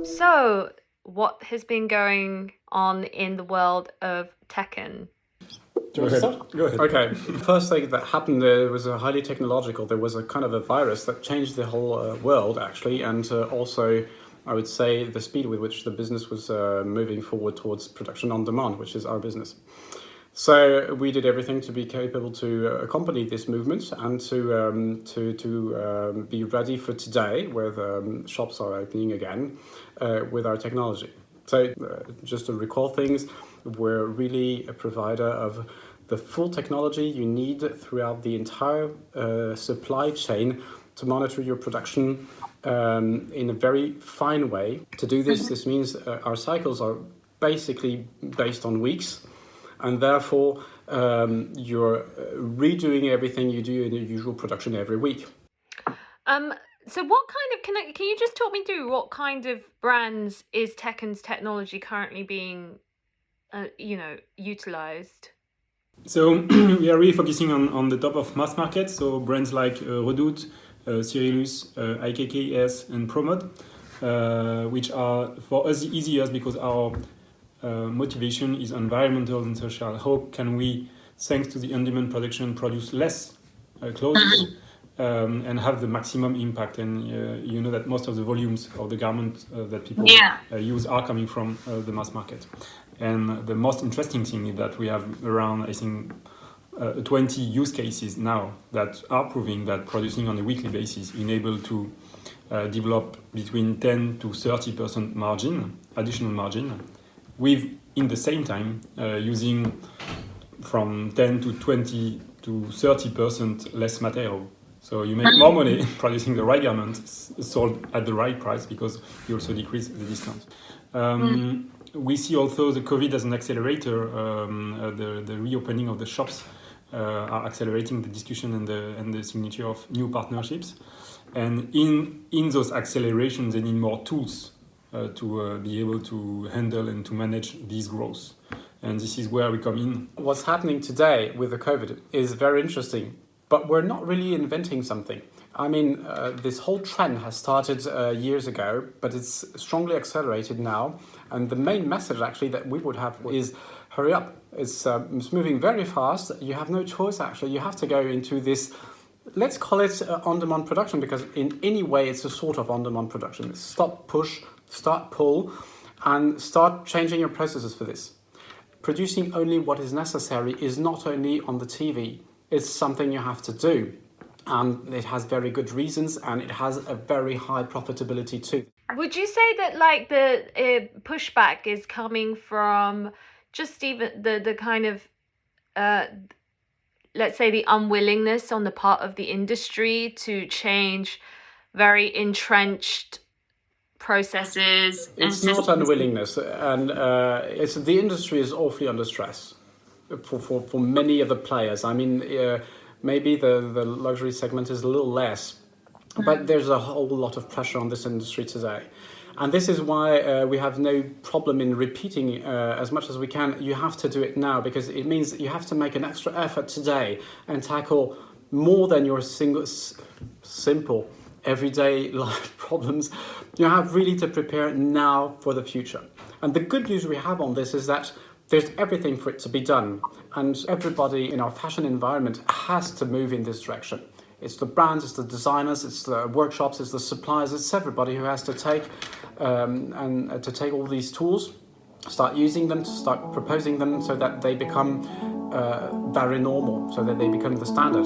So, what has been going on in the world of Tekyn? Go ahead. Go ahead. Okay. The first thing that happened there was a highly technological. There was a kind of a virus that changed the whole world, actually, and also, I would say, the speed with which the business was moving forward towards production on demand, which is our business. So we did everything to be capable to accompany this movement and to be ready for today, where the shops are opening again, with our technology. So just to recall things, we're really a provider of the full technology you need throughout the entire supply chain to monitor your production in a very fine way. To do this, this means our cycles are basically based on weeks, and therefore you're redoing everything you do in your usual production every week. So what kind of can you just talk me through what kind of brands is Tekyn's technology currently being utilized? So we are really focusing on the top of mass market, so brands like Redoute, Cyrillus, IKKS and Promod, which are for us the easiest because our motivation is environmental and social. How can we, thanks to the on-demand production, produce less clothes and have the maximum impact? And you know that most of the volumes of the garment that people use are coming from the mass market. And the most interesting thing is that we have around, I think, 20 use cases now that are proving that producing on a weekly basis enable to develop between 10 to 30% margin, additional margin, with, in the same time, using from 10 to 20 to 30% less material. So you make more money producing the right garment sold at the right price because you also decrease the discount. We see also the COVID as an accelerator. The reopening of the shops are accelerating the discussion and the signature of new partnerships. And in those accelerations, they need more tools to be able to handle and to manage these growth. And this is where we come in. What's happening today with the COVID is very interesting, but we're not really inventing something. I mean, this whole trend has started years ago, but it's strongly accelerated now. And the main message actually that we would have is hurry up. It's moving very fast. You have no choice actually. You have to go into this, let's call it on-demand production, because in any way it's a sort of on-demand production. It's stop, push, start, pull, and start changing your processes for this. Producing only what is necessary is not only on the TV. It's something you have to do. And it has very good reasons, and it has a very high profitability too. Would you say that like the pushback is coming from just even the kind of let's say the unwillingness on the part of the industry to change very entrenched processes? It's not unwillingness, and the industry is awfully under stress for many of the players. I mean, maybe the luxury segment is a little less, but there's a whole lot of pressure on this industry today. And this is why we have no problem in repeating as much as we can. You have to do it now, because it means you have to make an extra effort today and tackle more than your simple everyday life problems. You have really to prepare now for the future. And the good news we have on this is that there's everything for it to be done. And everybody in our fashion environment has to move in this direction. It's the brands, it's the designers, it's the workshops, it's the suppliers, it's everybody who has to take to take all these tools, start using them, to start proposing them so that they become very normal, so that they become the standard.